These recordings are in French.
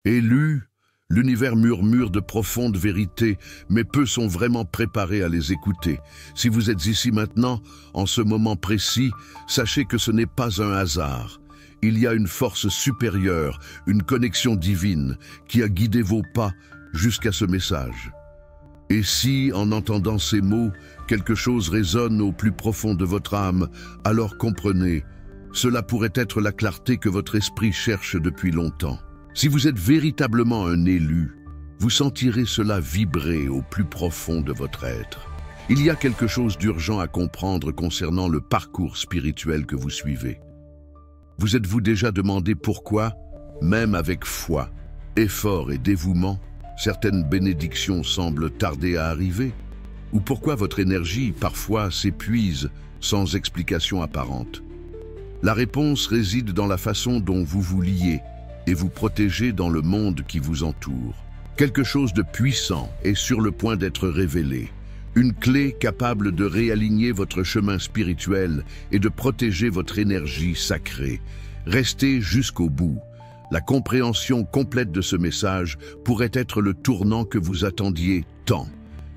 Élus, l'univers murmure de profondes vérités, mais peu sont vraiment préparés à les écouter. Si vous êtes ici maintenant, en ce moment précis, sachez que ce n'est pas un hasard. Il y a une force supérieure, une connexion divine, qui a guidé vos pas jusqu'à ce message. Et si, en entendant ces mots, quelque chose résonne au plus profond de votre âme, alors comprenez, cela pourrait être la clarté que votre esprit cherche depuis longtemps. Si vous êtes véritablement un élu, vous sentirez cela vibrer au plus profond de votre être. Il y a quelque chose d'urgent à comprendre concernant le parcours spirituel que vous suivez. Vous êtes-vous déjà demandé pourquoi, même avec foi, effort et dévouement, certaines bénédictions semblent tarder à arriver? Ou pourquoi votre énergie, parfois, s'épuise sans explication apparente? La réponse réside dans la façon dont vous vous liez et vous protégez dans le monde qui vous entoure. Quelque chose de puissant est sur le point d'être révélé. Une clé capable de réaligner votre chemin spirituel et de protéger votre énergie sacrée. Restez jusqu'au bout. La compréhension complète de ce message pourrait être le tournant que vous attendiez tant.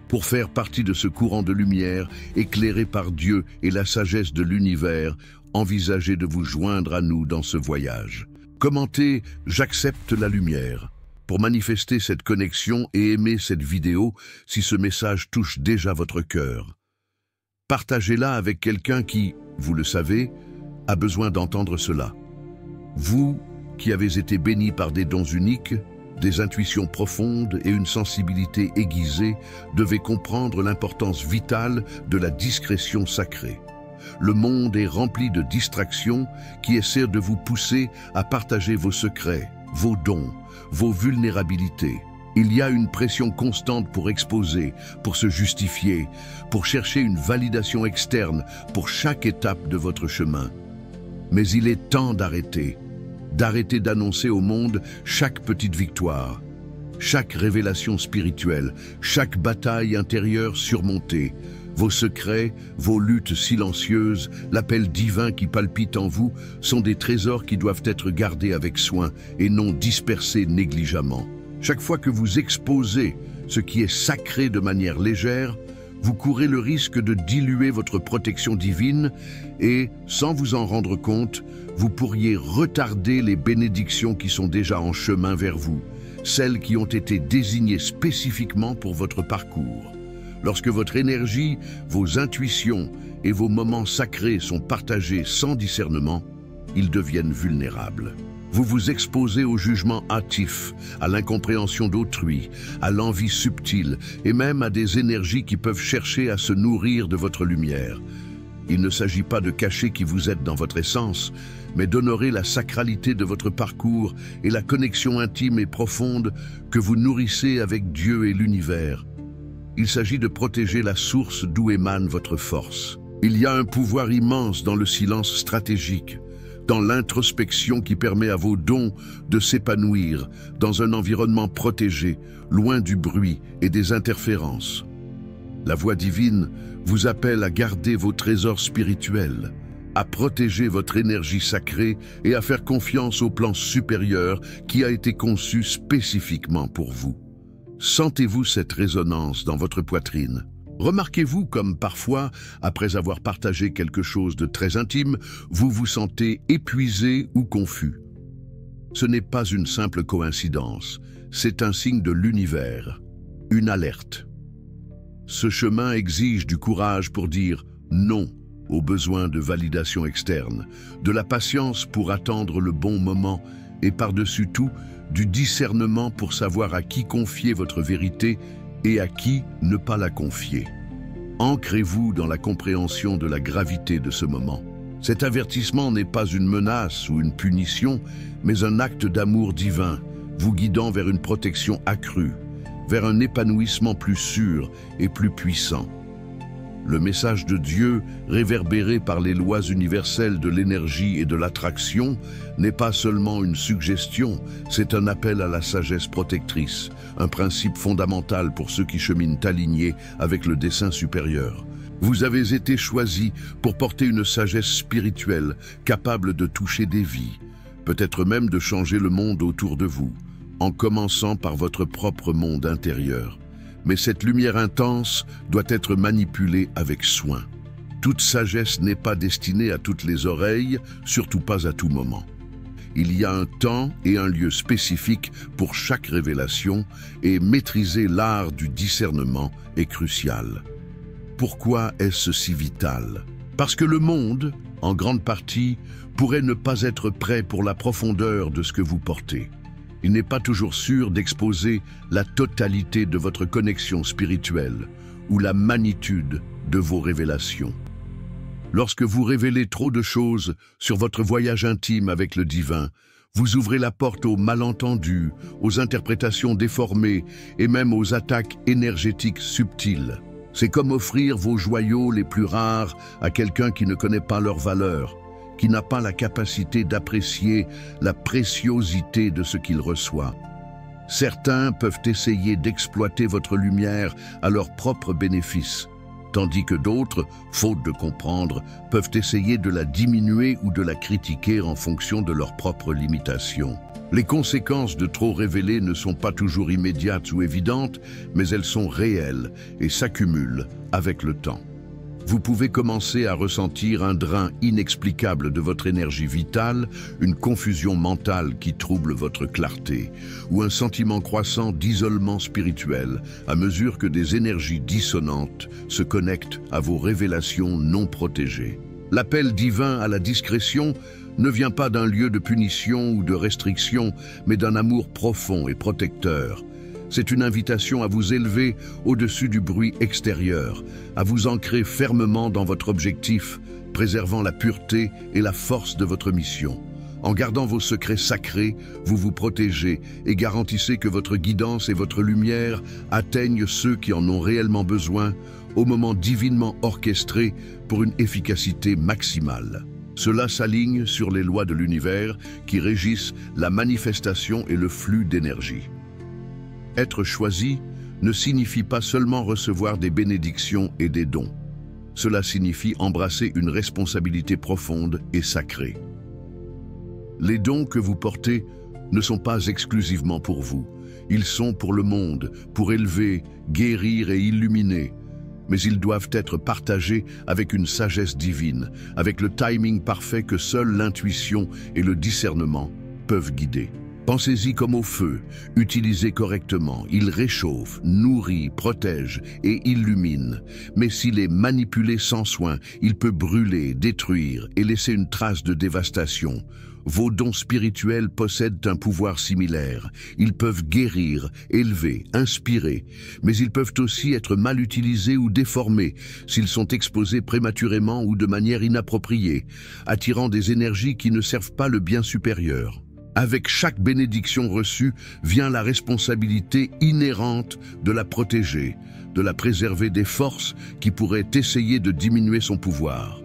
Pour faire partie de ce courant de lumière, éclairé par Dieu et la sagesse de l'univers, envisagez de vous joindre à nous dans ce voyage. Commentez « J'accepte la lumière » pour manifester cette connexion et aimer cette vidéo si ce message touche déjà votre cœur. Partagez-la avec quelqu'un qui, vous le savez, a besoin d'entendre cela. Vous, qui avez été bénis par des dons uniques, des intuitions profondes et une sensibilité aiguisée, devez comprendre l'importance vitale de la discrétion sacrée. Le monde est rempli de distractions qui essaient de vous pousser à partager vos secrets, vos dons, vos vulnérabilités. Il y a une pression constante pour exposer, pour se justifier, pour chercher une validation externe pour chaque étape de votre chemin. Mais il est temps d'arrêter d'annoncer au monde chaque petite victoire, chaque révélation spirituelle, chaque bataille intérieure surmontée. Vos secrets, vos luttes silencieuses, l'appel divin qui palpite en vous sont des trésors qui doivent être gardés avec soin et non dispersés négligemment. Chaque fois que vous exposez ce qui est sacré de manière légère, vous courez le risque de diluer votre protection divine et, sans vous en rendre compte, vous pourriez retarder les bénédictions qui sont déjà en chemin vers vous, celles qui ont été désignées spécifiquement pour votre parcours. Lorsque votre énergie, vos intuitions et vos moments sacrés sont partagés sans discernement, ils deviennent vulnérables. Vous vous exposez au jugement hâtif, à l'incompréhension d'autrui, à l'envie subtile et même à des énergies qui peuvent chercher à se nourrir de votre lumière. Il ne s'agit pas de cacher qui vous êtes dans votre essence, mais d'honorer la sacralité de votre parcours et la connexion intime et profonde que vous nourrissez avec Dieu et l'univers. Il s'agit de protéger la source d'où émane votre force. Il y a un pouvoir immense dans le silence stratégique, dans l'introspection qui permet à vos dons de s'épanouir dans un environnement protégé, loin du bruit et des interférences. La voix divine vous appelle à garder vos trésors spirituels, à protéger votre énergie sacrée et à faire confiance au plan supérieur qui a été conçu spécifiquement pour vous. Sentez-vous cette résonance dans votre poitrine? Remarquez-vous comme parfois, après avoir partagé quelque chose de très intime, vous vous sentez épuisé ou confus. Ce n'est pas une simple coïncidence, c'est un signe de l'univers, une alerte. Ce chemin exige du courage pour dire non aux besoins de validation externe, de la patience pour attendre le bon moment et par-dessus tout, du discernement pour savoir à qui confier votre vérité et à qui ne pas la confier. Ancrez-vous dans la compréhension de la gravité de ce moment. Cet avertissement n'est pas une menace ou une punition, mais un acte d'amour divin, vous guidant vers une protection accrue, vers un épanouissement plus sûr et plus puissant. Le message de Dieu, réverbéré par les lois universelles de l'énergie et de l'attraction, n'est pas seulement une suggestion, c'est un appel à la sagesse protectrice, un principe fondamental pour ceux qui cheminent alignés avec le dessein supérieur. Vous avez été choisis pour porter une sagesse spirituelle capable de toucher des vies, peut-être même de changer le monde autour de vous. en commençant par votre propre monde intérieur. Mais cette lumière intense doit être manipulée avec soin. Toute sagesse n'est pas destinée à toutes les oreilles, surtout pas à tout moment. Il y a un temps et un lieu spécifiques pour chaque révélation et maîtriser l'art du discernement est crucial. Pourquoi est-ce si vital? Parce que le monde, en grande partie, pourrait ne pas être prêt pour la profondeur de ce que vous portez. Il n'est pas toujours sûr d'exposer la totalité de votre connexion spirituelle ou la magnitude de vos révélations. Lorsque vous révélez trop de choses sur votre voyage intime avec le divin, vous ouvrez la porte aux malentendus, aux interprétations déformées et même aux attaques énergétiques subtiles. C'est comme offrir vos joyaux les plus rares à quelqu'un qui ne connaît pas leur valeur, qui n'a pas la capacité d'apprécier la préciosité de ce qu'il reçoit. Certains peuvent essayer d'exploiter votre lumière à leur propre bénéfice, tandis que d'autres, faute de comprendre, peuvent essayer de la diminuer ou de la critiquer en fonction de leurs propres limitations. Les conséquences de trop révéler ne sont pas toujours immédiates ou évidentes, mais elles sont réelles et s'accumulent avec le temps. Vous pouvez commencer à ressentir un drain inexplicable de votre énergie vitale, une confusion mentale qui trouble votre clarté, ou un sentiment croissant d'isolement spirituel à mesure que des énergies dissonantes se connectent à vos révélations non protégées. L'appel divin à la discrétion ne vient pas d'un lieu de punition ou de restriction, mais d'un amour profond et protecteur. C'est une invitation à vous élever au-dessus du bruit extérieur, à vous ancrer fermement dans votre objectif, préservant la pureté et la force de votre mission. En gardant vos secrets sacrés, vous vous protégez et garantissez que votre guidance et votre lumière atteignent ceux qui en ont réellement besoin au moment divinement orchestré pour une efficacité maximale. Cela s'aligne sur les lois de l'univers qui régissent la manifestation et le flux d'énergie. Être choisi ne signifie pas seulement recevoir des bénédictions et des dons. Cela signifie embrasser une responsabilité profonde et sacrée. Les dons que vous portez ne sont pas exclusivement pour vous. Ils sont pour le monde, pour élever, guérir et illuminer. Mais ils doivent être partagés avec une sagesse divine, avec le timing parfait que seule l'intuition et le discernement peuvent guider. Pensez-y comme au feu, utilisé correctement, il réchauffe, nourrit, protège et illumine. Mais s'il est manipulé sans soin, il peut brûler, détruire et laisser une trace de dévastation. Vos dons spirituels possèdent un pouvoir similaire. Ils peuvent guérir, élever, inspirer, mais ils peuvent aussi être mal utilisés ou déformés s'ils sont exposés prématurément ou de manière inappropriée, attirant des énergies qui ne servent pas le bien supérieur. Avec chaque bénédiction reçue vient la responsabilité inhérente de la protéger, de la préserver des forces qui pourraient essayer de diminuer son pouvoir.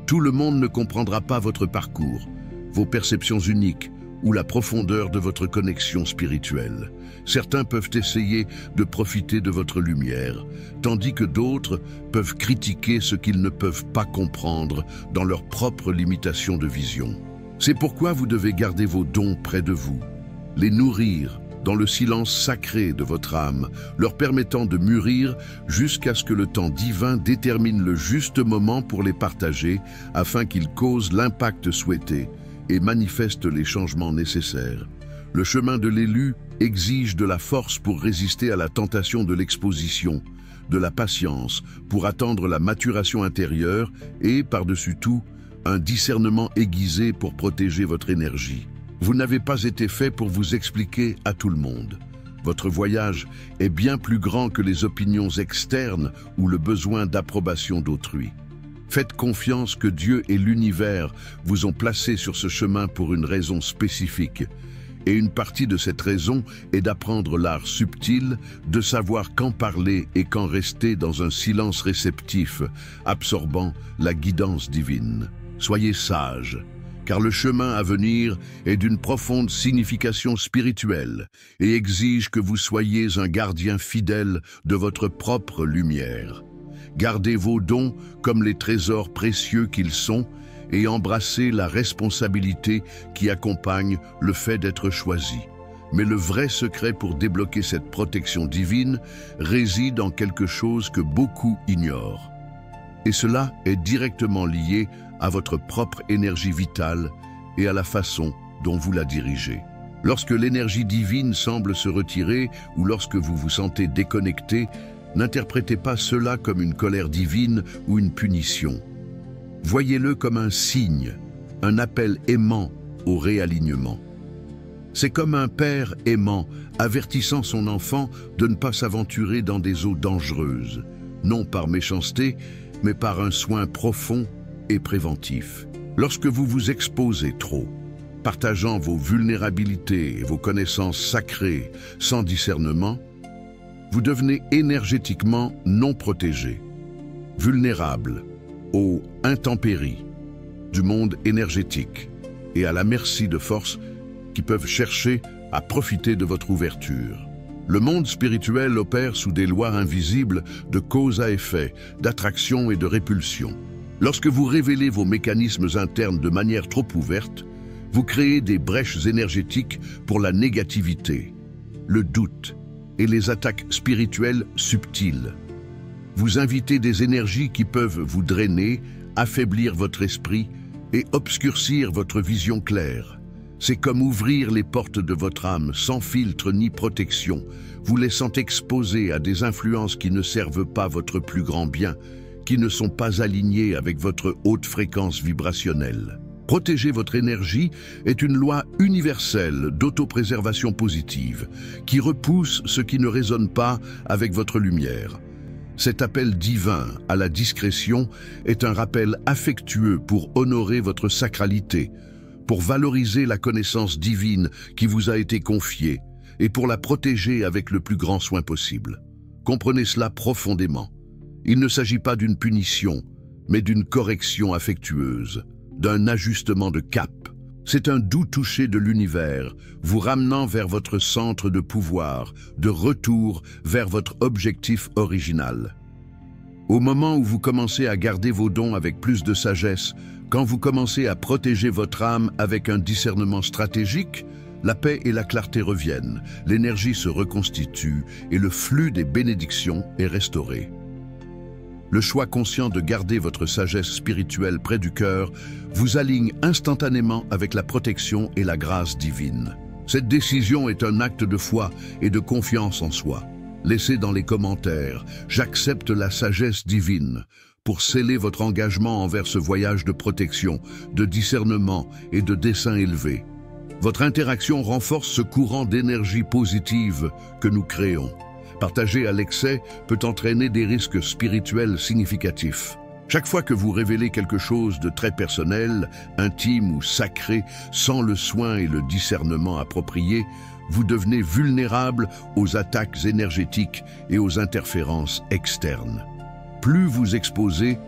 Tout le monde ne comprendra pas votre parcours, vos perceptions uniques ou la profondeur de votre connexion spirituelle. Certains peuvent essayer de profiter de votre lumière, tandis que d'autres peuvent critiquer ce qu'ils ne peuvent pas comprendre dans leur propre limitation de vision. C'est pourquoi vous devez garder vos dons près de vous, les nourrir dans le silence sacré de votre âme, leur permettant de mûrir jusqu'à ce que le temps divin détermine le juste moment pour les partager afin qu'ils causent l'impact souhaité et manifestent les changements nécessaires. Le chemin de l'élu exige de la force pour résister à la tentation de l'exposition, de la patience pour attendre la maturation intérieure et, par-dessus tout, un discernement aiguisé pour protéger votre énergie. Vous n'avez pas été fait pour vous expliquer à tout le monde. Votre voyage est bien plus grand que les opinions externes ou le besoin d'approbation d'autrui. Faites confiance que Dieu et l'univers vous ont placé sur ce chemin pour une raison spécifique. Et une partie de cette raison est d'apprendre l'art subtil, de savoir quand parler et quand rester dans un silence réceptif, absorbant la guidance divine. Soyez sages, car le chemin à venir est d'une profonde signification spirituelle et exige que vous soyez un gardien fidèle de votre propre lumière. Gardez vos dons comme les trésors précieux qu'ils sont et embrassez la responsabilité qui accompagne le fait d'être choisi. Mais le vrai secret pour débloquer cette protection divine réside en quelque chose que beaucoup ignorent. Et cela est directement lié à votre propre énergie vitale et à la façon dont vous la dirigez. Lorsque l'énergie divine semble se retirer ou lorsque vous vous sentez déconnecté, n'interprétez pas cela comme une colère divine ou une punition. Voyez-le comme un signe, un appel aimant au réalignement. C'est comme un père aimant avertissant son enfant de ne pas s'aventurer dans des eaux dangereuses, non par méchanceté, mais par un soin profond et préventif. Lorsque vous vous exposez trop, partageant vos vulnérabilités et vos connaissances sacrées sans discernement, vous devenez énergétiquement non protégé, vulnérable aux intempéries du monde énergétique et à la merci de forces qui peuvent chercher à profiter de votre ouverture. Le monde spirituel opère sous des lois invisibles de cause à effet, d'attraction et de répulsion. Lorsque vous révélez vos mécanismes internes de manière trop ouverte, vous créez des brèches énergétiques pour la négativité, le doute et les attaques spirituelles subtiles. Vous invitez des énergies qui peuvent vous drainer, affaiblir votre esprit et obscurcir votre vision claire. C'est comme ouvrir les portes de votre âme sans filtre ni protection, vous laissant exposé à des influences qui ne servent pas votre plus grand bien, qui ne sont pas alignées avec votre haute fréquence vibrationnelle. Protéger votre énergie est une loi universelle d'autopréservation positive qui repousse ce qui ne résonne pas avec votre lumière. Cet appel divin à la discrétion est un rappel affectueux pour honorer votre sacralité, pour valoriser la connaissance divine qui vous a été confiée et pour la protéger avec le plus grand soin possible. Comprenez cela profondément. Il ne s'agit pas d'une punition, mais d'une correction affectueuse, d'un ajustement de cap. C'est un doux toucher de l'univers, vous ramenant vers votre centre de pouvoir, de retour vers votre objectif original. Au moment où vous commencez à garder vos dons avec plus de sagesse, quand vous commencez à protéger votre âme avec un discernement stratégique, la paix et la clarté reviennent, l'énergie se reconstitue et le flux des bénédictions est restauré. Le choix conscient de garder votre sagesse spirituelle près du cœur vous aligne instantanément avec la protection et la grâce divine. Cette décision est un acte de foi et de confiance en soi. Laissez dans les commentaires « J'accepte la sagesse divine » pour sceller votre engagement envers ce voyage de protection, de discernement et de dessein élevé. Votre interaction renforce ce courant d'énergie positive que nous créons. Partager à l'excès peut entraîner des risques spirituels significatifs. Chaque fois que vous révélez quelque chose de très personnel, intime ou sacré, sans le soin et le discernement appropriés, vous devenez vulnérable aux attaques énergétiques et aux interférences externes. Plus vous exposez,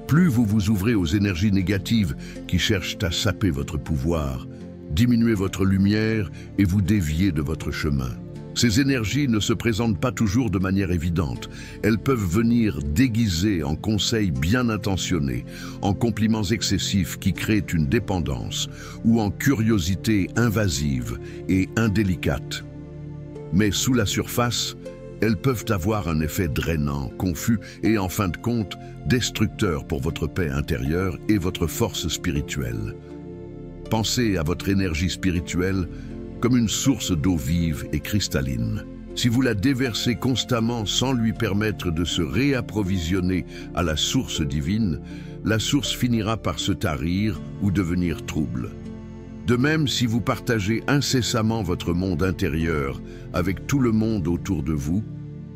plus vous vous ouvrez aux énergies négatives qui cherchent à saper votre pouvoir, diminuer votre lumière et vous dévier de votre chemin. Ces énergies ne se présentent pas toujours de manière évidente. Elles peuvent venir déguisées en conseils bien intentionnés, en compliments excessifs qui créent une dépendance, ou en curiosité invasive et indélicate. Mais sous la surface, elles peuvent avoir un effet drainant, confus et en fin de compte, destructeur pour votre paix intérieure et votre force spirituelle. Pensez à votre énergie spirituelle comme une source d'eau vive et cristalline. Si vous la déversez constamment sans lui permettre de se réapprovisionner à la source divine, la source finira par se tarir ou devenir trouble. De même, si vous partagez incessamment votre monde intérieur avec tout le monde autour de vous,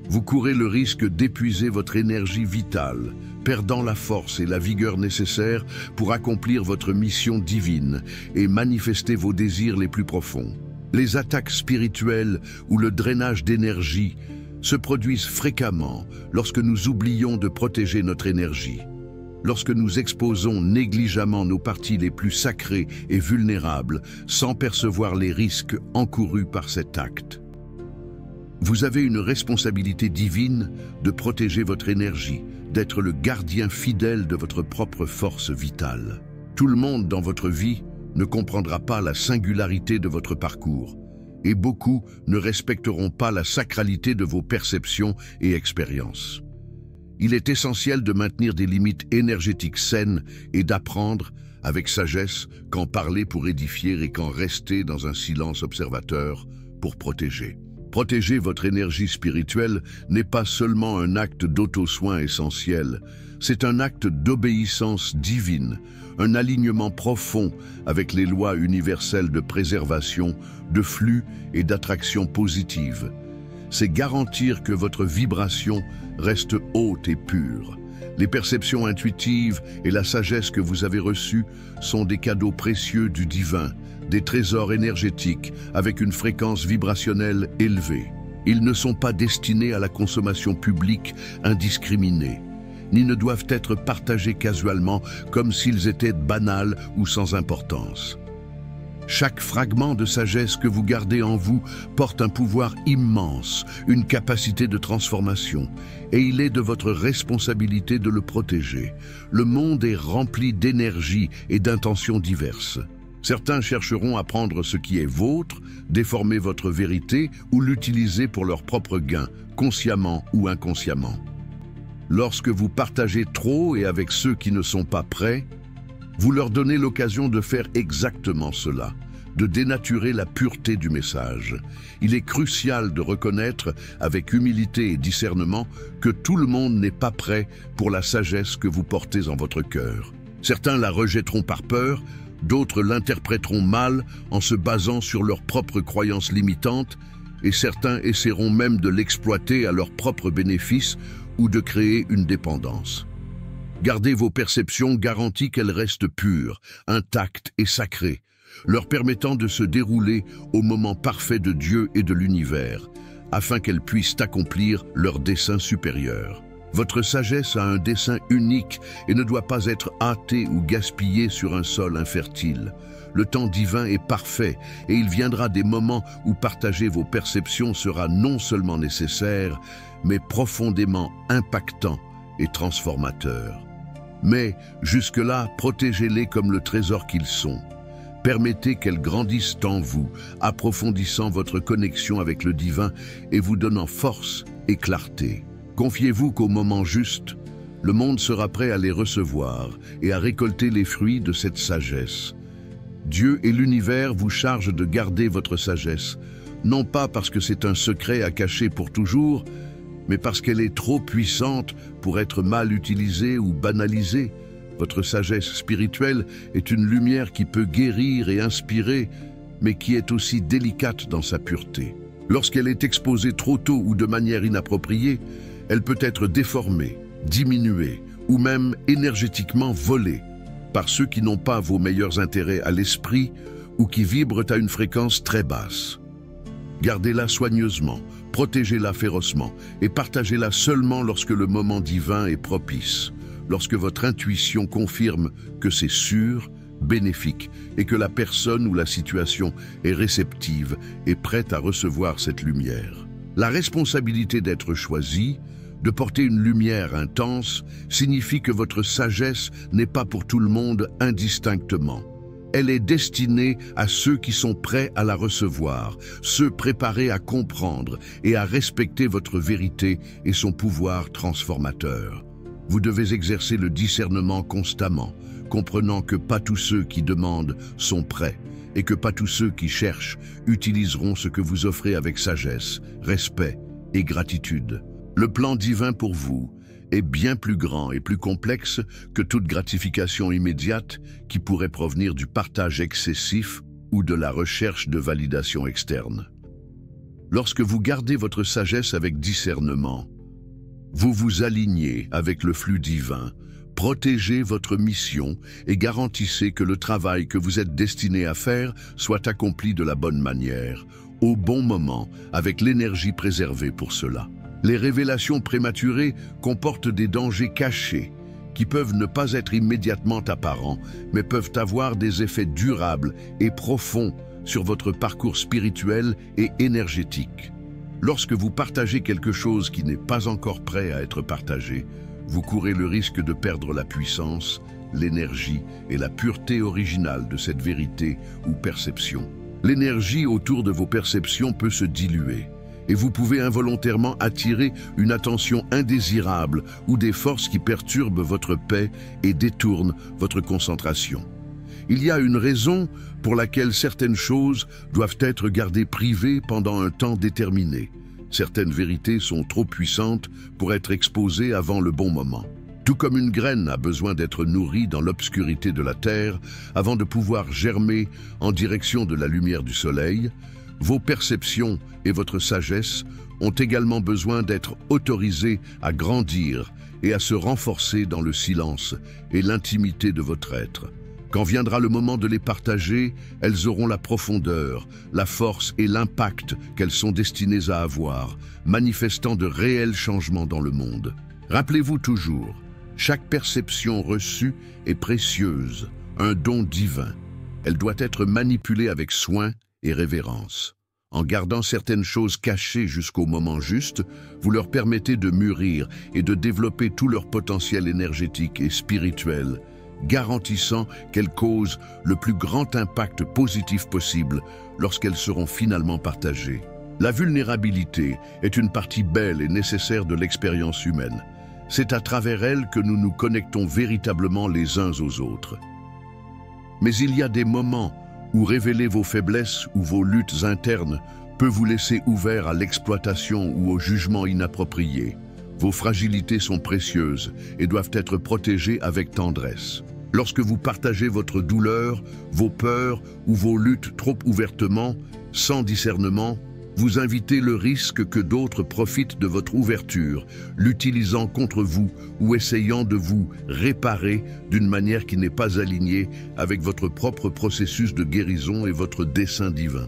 vous courez le risque d'épuiser votre énergie vitale, perdant la force et la vigueur nécessaires pour accomplir votre mission divine et manifester vos désirs les plus profonds. Les attaques spirituelles ou le drainage d'énergie se produisent fréquemment lorsque nous oublions de protéger notre énergie, lorsque nous exposons négligemment nos parties les plus sacrées et vulnérables sans percevoir les risques encourus par cet acte. Vous avez une responsabilité divine de protéger votre énergie, d'être le gardien fidèle de votre propre force vitale. Tout le monde dans votre vie ne comprendra pas la singularité de votre parcours, et beaucoup ne respecteront pas la sacralité de vos perceptions et expériences. Il est essentiel de maintenir des limites énergétiques saines et d'apprendre, avec sagesse, quand parler pour édifier et quand rester dans un silence observateur pour protéger. Protéger votre énergie spirituelle n'est pas seulement un acte d'auto-soin essentiel, c'est un acte d'obéissance divine, un alignement profond avec les lois universelles de préservation, de flux et d'attraction positive. C'est garantir que votre vibration reste haute et pure. Les perceptions intuitives et la sagesse que vous avez reçues sont des cadeaux précieux du divin, des trésors énergétiques avec une fréquence vibrationnelle élevée. Ils ne sont pas destinés à la consommation publique indiscriminée, ni ne doivent être partagés casualement comme s'ils étaient banals ou sans importance. Chaque fragment de sagesse que vous gardez en vous porte un pouvoir immense, une capacité de transformation, et il est de votre responsabilité de le protéger. Le monde est rempli d'énergie et d'intentions diverses. Certains chercheront à prendre ce qui est vôtre, déformer votre vérité ou l'utiliser pour leur propre gain, consciemment ou inconsciemment. Lorsque vous partagez trop et avec ceux qui ne sont pas prêts, vous leur donnez l'occasion de faire exactement cela, de dénaturer la pureté du message. Il est crucial de reconnaître, avec humilité et discernement, que tout le monde n'est pas prêt pour la sagesse que vous portez en votre cœur. Certains la rejetteront par peur, d'autres l'interpréteront mal en se basant sur leurs propres croyances limitantes, et certains essaieront même de l'exploiter à leur propre bénéfice ou de créer une dépendance. Gardez vos perceptions garantit qu'elles restent pures, intactes et sacrées, leur permettant de se dérouler au moment parfait de Dieu et de l'univers, afin qu'elles puissent accomplir leur dessein supérieur. Votre sagesse a un dessein unique et ne doit pas être hâtée ou gaspillée sur un sol infertile. Le temps divin est parfait et il viendra des moments où partager vos perceptions sera non seulement nécessaire, mais profondément impactant et transformateur. Mais, jusque-là, protégez-les comme le trésor qu'ils sont. Permettez qu'elles grandissent en vous, approfondissant votre connexion avec le divin et vous donnant force et clarté. Confiez-vous qu'au moment juste, le monde sera prêt à les recevoir et à récolter les fruits de cette sagesse. Dieu et l'univers vous chargent de garder votre sagesse, non pas parce que c'est un secret à cacher pour toujours, mais parce qu'elle est trop puissante pour être mal utilisée ou banalisée. Votre sagesse spirituelle est une lumière qui peut guérir et inspirer, mais qui est aussi délicate dans sa pureté. Lorsqu'elle est exposée trop tôt ou de manière inappropriée, elle peut être déformée, diminuée ou même énergétiquement volée par ceux qui n'ont pas vos meilleurs intérêts à l'esprit ou qui vibrent à une fréquence très basse. Gardez-la soigneusement, protégez-la férocement et partagez-la seulement lorsque le moment divin est propice, lorsque votre intuition confirme que c'est sûr, bénéfique et que la personne ou la situation est réceptive et prête à recevoir cette lumière. La responsabilité d'être choisi, de porter une lumière intense, signifie que votre sagesse n'est pas pour tout le monde indistinctement. Elle est destinée à ceux qui sont prêts à la recevoir, ceux préparés à comprendre et à respecter votre vérité et son pouvoir transformateur. Vous devez exercer le discernement constamment, comprenant que pas tous ceux qui demandent sont prêts et que pas tous ceux qui cherchent utiliseront ce que vous offrez avec sagesse, respect et gratitude. Le plan divin pour vous est bien plus grand et plus complexe que toute gratification immédiate qui pourrait provenir du partage excessif ou de la recherche de validation externe. Lorsque vous gardez votre sagesse avec discernement, vous vous alignez avec le flux divin, protégez votre mission et garantissez que le travail que vous êtes destiné à faire soit accompli de la bonne manière, au bon moment, avec l'énergie préservée pour cela. Les révélations prématurées comportent des dangers cachés qui peuvent ne pas être immédiatement apparents, mais peuvent avoir des effets durables et profonds sur votre parcours spirituel et énergétique. Lorsque vous partagez quelque chose qui n'est pas encore prêt à être partagé, vous courez le risque de perdre la puissance, l'énergie et la pureté originale de cette vérité ou perception. L'énergie autour de vos perceptions peut se diluer et vous pouvez involontairement attirer une attention indésirable ou des forces qui perturbent votre paix et détournent votre concentration. Il y a une raison pour laquelle certaines choses doivent être gardées privées pendant un temps déterminé. Certaines vérités sont trop puissantes pour être exposées avant le bon moment. Tout comme une graine a besoin d'être nourrie dans l'obscurité de la terre avant de pouvoir germer en direction de la lumière du soleil, vos perceptions et votre sagesse ont également besoin d'être autorisées à grandir et à se renforcer dans le silence et l'intimité de votre être. Quand viendra le moment de les partager, elles auront la profondeur, la force et l'impact qu'elles sont destinées à avoir, manifestant de réels changements dans le monde. Rappelez-vous toujours, chaque perception reçue est précieuse, un don divin. Elle doit être manipulée avec soin et révérence. En gardant certaines choses cachées jusqu'au moment juste, vous leur permettez de mûrir et de développer tout leur potentiel énergétique et spirituel, garantissant qu'elles causent le plus grand impact positif possible lorsqu'elles seront finalement partagées. La vulnérabilité est une partie belle et nécessaire de l'expérience humaine. C'est à travers elle que nous nous connectons véritablement les uns aux autres. Mais il y a des moments où révéler vos faiblesses ou vos luttes internes peut vous laisser ouvert à l'exploitation ou au jugement inapproprié. Vos fragilités sont précieuses et doivent être protégées avec tendresse. Lorsque vous partagez votre douleur, vos peurs ou vos luttes trop ouvertement, sans discernement, vous invitez le risque que d'autres profitent de votre ouverture, l'utilisant contre vous ou essayant de vous réparer d'une manière qui n'est pas alignée avec votre propre processus de guérison et votre dessein divin.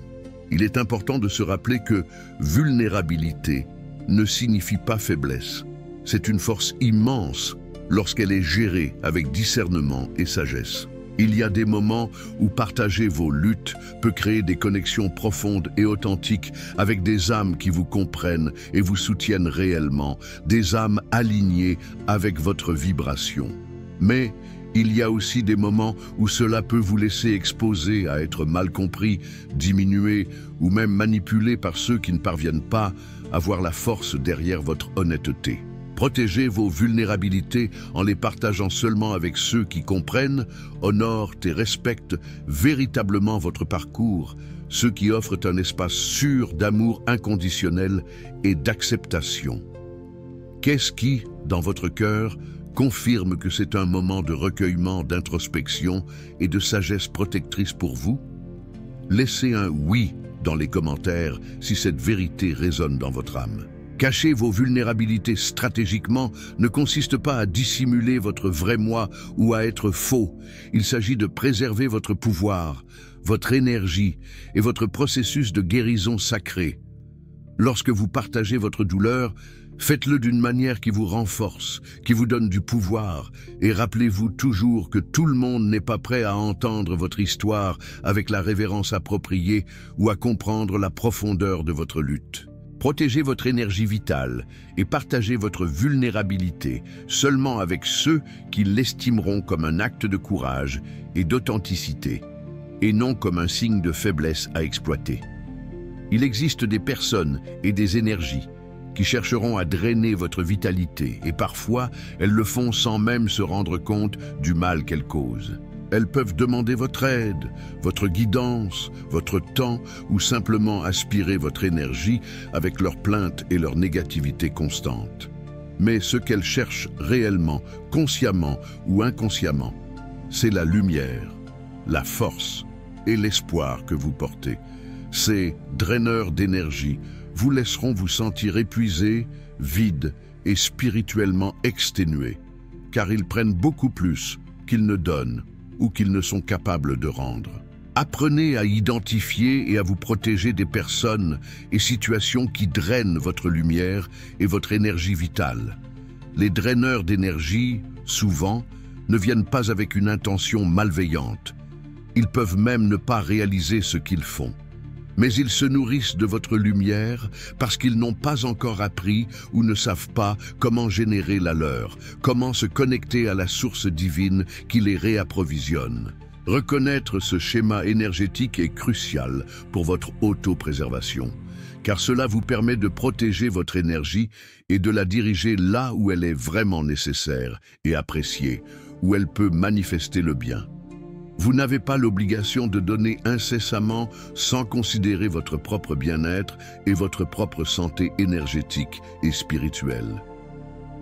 Il est important de se rappeler que vulnérabilité ne signifie pas faiblesse. C'est une force immense lorsqu'elle est gérée avec discernement et sagesse. Il y a des moments où partager vos luttes peut créer des connexions profondes et authentiques avec des âmes qui vous comprennent et vous soutiennent réellement, des âmes alignées avec votre vibration. Mais il y a aussi des moments où cela peut vous laisser exposé à être mal compris, diminué ou même manipulé par ceux qui ne parviennent pas à voir la force derrière votre honnêteté. Protégez vos vulnérabilités en les partageant seulement avec ceux qui comprennent, honorent et respectent véritablement votre parcours, ceux qui offrent un espace sûr d'amour inconditionnel et d'acceptation. Qu'est-ce qui, dans votre cœur, confirme que c'est un moment de recueillement, d'introspection et de sagesse protectrice pour vous? Laissez un « oui » dans les commentaires si cette vérité résonne dans votre âme. Cacher vos vulnérabilités stratégiquement ne consiste pas à dissimuler votre vrai moi ou à être faux. Il s'agit de préserver votre pouvoir, votre énergie et votre processus de guérison sacrée. Lorsque vous partagez votre douleur, faites-le d'une manière qui vous renforce, qui vous donne du pouvoir, et rappelez-vous toujours que tout le monde n'est pas prêt à entendre votre histoire avec la révérence appropriée ou à comprendre la profondeur de votre lutte. Protégez votre énergie vitale et partagez votre vulnérabilité seulement avec ceux qui l'estimeront comme un acte de courage et d'authenticité, et non comme un signe de faiblesse à exploiter. Il existe des personnes et des énergies qui chercheront à drainer votre vitalité, et parfois elles le font sans même se rendre compte du mal qu'elles causent. Elles peuvent demander votre aide, votre guidance, votre temps ou simplement aspirer votre énergie avec leurs plaintes et leur négativité constante. Mais ce qu'elles cherchent réellement, consciemment ou inconsciemment, c'est la lumière, la force et l'espoir que vous portez. Ces draineurs d'énergie vous laisseront vous sentir épuisé, vide et spirituellement exténué, car ils prennent beaucoup plus qu'ils ne donnent ou qu'ils ne sont capables de rendre. Apprenez à identifier et à vous protéger des personnes et situations qui drainent votre lumière et votre énergie vitale. Les draineurs d'énergie, souvent, ne viennent pas avec une intention malveillante. Ils peuvent même ne pas réaliser ce qu'ils font. Mais ils se nourrissent de votre lumière parce qu'ils n'ont pas encore appris ou ne savent pas comment générer la leur, comment se connecter à la source divine qui les réapprovisionne. Reconnaître ce schéma énergétique est crucial pour votre auto-préservation, car cela vous permet de protéger votre énergie et de la diriger là où elle est vraiment nécessaire et appréciée, où elle peut manifester le bien. Vous n'avez pas l'obligation de donner incessamment sans considérer votre propre bien-être et votre propre santé énergétique et spirituelle.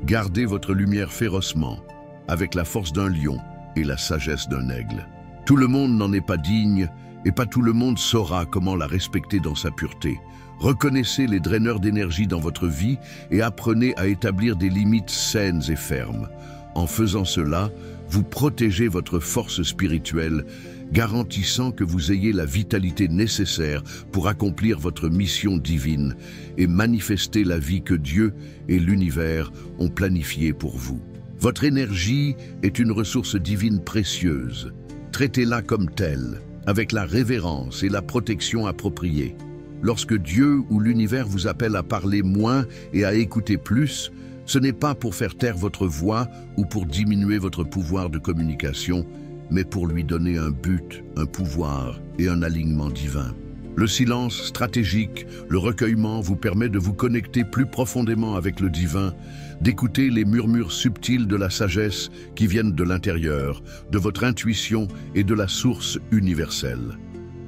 Gardez votre lumière férocement, avec la force d'un lion et la sagesse d'un aigle. Tout le monde n'en est pas digne et pas tout le monde saura comment la respecter dans sa pureté. Reconnaissez les draineurs d'énergie dans votre vie et apprenez à établir des limites saines et fermes. En faisant cela, vous protégez votre force spirituelle, garantissant que vous ayez la vitalité nécessaire pour accomplir votre mission divine et manifester la vie que Dieu et l'univers ont planifiée pour vous. Votre énergie est une ressource divine précieuse. Traitez-la comme telle, avec la révérence et la protection appropriées. Lorsque Dieu ou l'univers vous appelle à parler moins et à écouter plus, ce n'est pas pour faire taire votre voix ou pour diminuer votre pouvoir de communication, mais pour lui donner un but, un pouvoir et un alignement divin. Le silence stratégique, le recueillement vous permet de vous connecter plus profondément avec le divin, d'écouter les murmures subtils de la sagesse qui viennent de l'intérieur, de votre intuition et de la source universelle.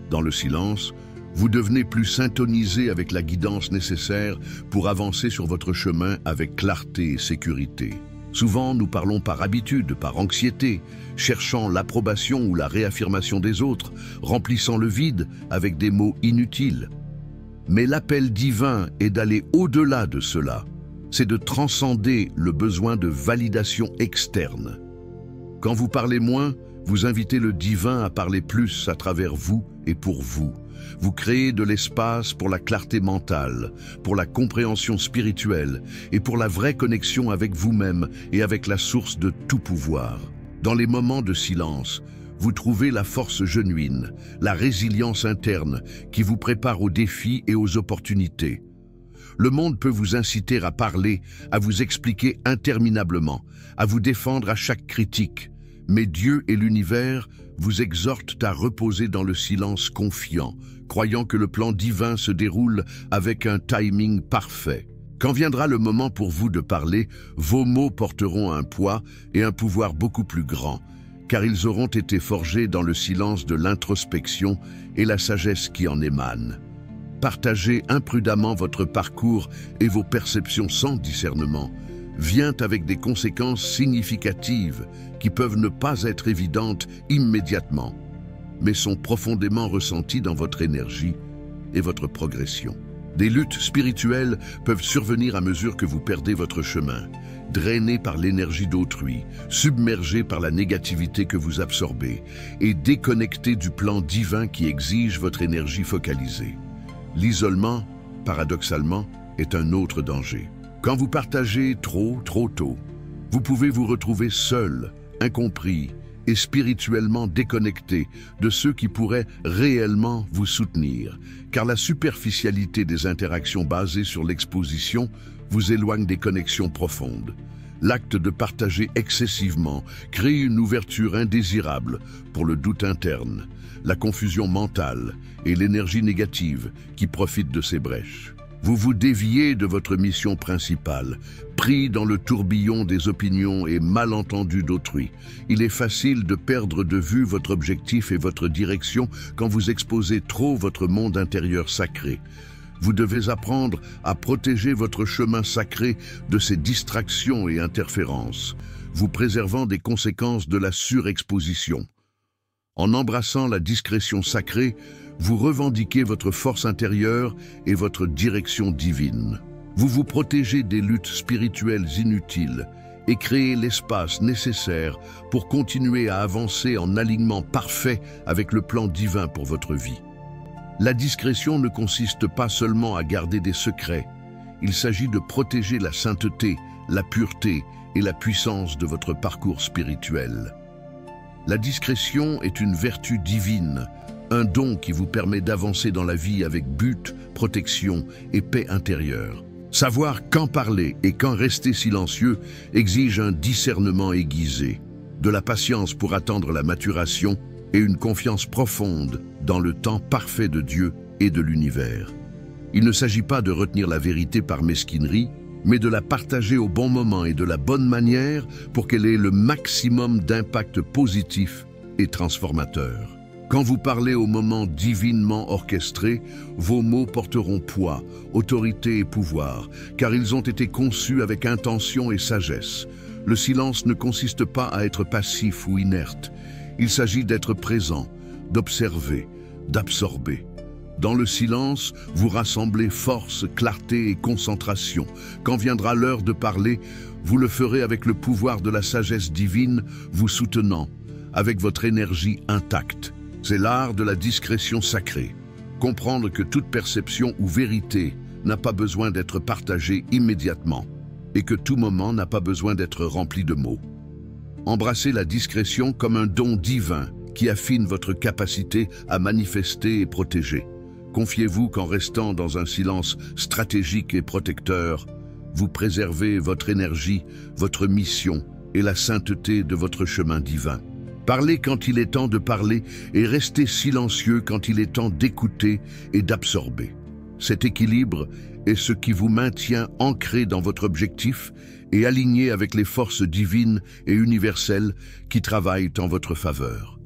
Dans le silence, vous devenez plus syntonisé avec la guidance nécessaire pour avancer sur votre chemin avec clarté et sécurité. Souvent, nous parlons par habitude, par anxiété, cherchant l'approbation ou la réaffirmation des autres, remplissant le vide avec des mots inutiles. Mais l'appel divin est d'aller au-delà de cela. C'est de transcender le besoin de validation externe. Quand vous parlez moins, vous invitez le divin à parler plus à travers vous et pour vous. Vous créez de l'espace pour la clarté mentale, pour la compréhension spirituelle et pour la vraie connexion avec vous-même et avec la source de tout pouvoir. Dans les moments de silence, vous trouvez la force genuine, la résilience interne qui vous prépare aux défis et aux opportunités. Le monde peut vous inciter à parler, à vous expliquer interminablement, à vous défendre à chaque critique. Mais Dieu et l'univers vous exhortent à reposer dans le silence confiant, croyant que le plan divin se déroule avec un timing parfait. Quand viendra le moment pour vous de parler, vos mots porteront un poids et un pouvoir beaucoup plus grand, car ils auront été forgés dans le silence de l'introspection et la sagesse qui en émane. Partager imprudemment votre parcours et vos perceptions sans discernement vient avec des conséquences significatives qui peuvent ne pas être évidentes immédiatement, mais sont profondément ressenties dans votre énergie et votre progression. Des luttes spirituelles peuvent survenir à mesure que vous perdez votre chemin, drainé par l'énergie d'autrui, submergé par la négativité que vous absorbez et déconnecté du plan divin qui exige votre énergie focalisée. L'isolement, paradoxalement, est un autre danger. Quand vous partagez trop tôt, vous pouvez vous retrouver seul, incompris et spirituellement déconnecté de ceux qui pourraient réellement vous soutenir, car la superficialité des interactions basées sur l'exposition vous éloigne des connexions profondes. L'acte de partager excessivement crée une ouverture indésirable pour le doute interne, la confusion mentale et l'énergie négative qui profitent de ces brèches. Vous vous déviez de votre mission principale, pris dans le tourbillon des opinions et malentendus d'autrui. Il est facile de perdre de vue votre objectif et votre direction quand vous exposez trop votre monde intérieur sacré. Vous devez apprendre à protéger votre chemin sacré de ces distractions et interférences, vous préservant des conséquences de la surexposition. En embrassant la discrétion sacrée, vous revendiquez votre force intérieure et votre direction divine. Vous vous protégez des luttes spirituelles inutiles et créez l'espace nécessaire pour continuer à avancer en alignement parfait avec le plan divin pour votre vie. La discrétion ne consiste pas seulement à garder des secrets. Il s'agit de protéger la sainteté, la pureté et la puissance de votre parcours spirituel. La discrétion est une vertu divine, un don qui vous permet d'avancer dans la vie avec but, protection et paix intérieure. Savoir quand parler et quand rester silencieux exige un discernement aiguisé, de la patience pour attendre la maturation et une confiance profonde dans le temps parfait de Dieu et de l'univers. Il ne s'agit pas de retenir la vérité par mesquinerie, mais de la partager au bon moment et de la bonne manière pour qu'elle ait le maximum d'impact positif et transformateur. Quand vous parlez au moment divinement orchestré, vos mots porteront poids, autorité et pouvoir, car ils ont été conçus avec intention et sagesse. Le silence ne consiste pas à être passif ou inerte. Il s'agit d'être présent, d'observer, d'absorber. Dans le silence, vous rassemblez force, clarté et concentration. Quand viendra l'heure de parler, vous le ferez avec le pouvoir de la sagesse divine, vous soutenant, avec votre énergie intacte. C'est l'art de la discrétion sacrée. Comprendre que toute perception ou vérité n'a pas besoin d'être partagée immédiatement et que tout moment n'a pas besoin d'être rempli de mots. Embrassez la discrétion comme un don divin qui affine votre capacité à manifester et protéger. Confiez-vous qu'en restant dans un silence stratégique et protecteur, vous préservez votre énergie, votre mission et la sainteté de votre chemin divin. Parlez quand il est temps de parler et restez silencieux quand il est temps d'écouter et d'absorber. Cet équilibre est ce qui vous maintient ancré dans votre objectif et aligné avec les forces divines et universelles qui travaillent en votre faveur.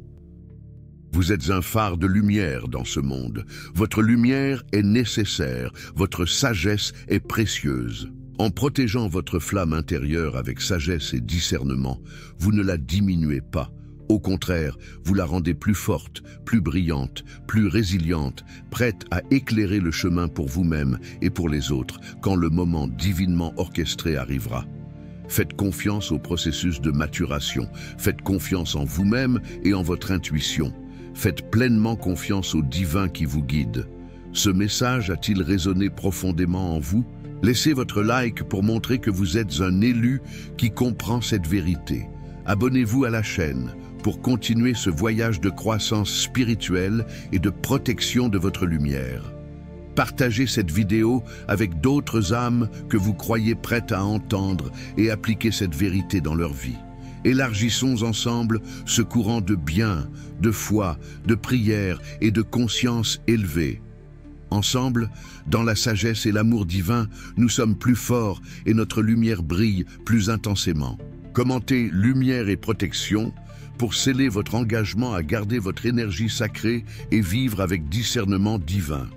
Vous êtes un phare de lumière dans ce monde. Votre lumière est nécessaire, votre sagesse est précieuse. En protégeant votre flamme intérieure avec sagesse et discernement, vous ne la diminuez pas. Au contraire, vous la rendez plus forte, plus brillante, plus résiliente, prête à éclairer le chemin pour vous-même et pour les autres quand le moment divinement orchestré arrivera. Faites confiance au processus de maturation, faites confiance en vous-même et en votre intuition. Faites pleinement confiance au divin qui vous guide. Ce message a-t-il résonné profondément en vous? Laissez votre like pour montrer que vous êtes un élu qui comprend cette vérité. Abonnez-vous à la chaîne pour continuer ce voyage de croissance spirituelle et de protection de votre lumière. Partagez cette vidéo avec d'autres âmes que vous croyez prêtes à entendre et appliquer cette vérité dans leur vie. Élargissons ensemble ce courant de bien, de foi, de prière et de conscience élevée. Ensemble, dans la sagesse et l'amour divin, nous sommes plus forts et notre lumière brille plus intensément. Commentez lumière et protection pour sceller votre engagement à garder votre énergie sacrée et vivre avec discernement divin.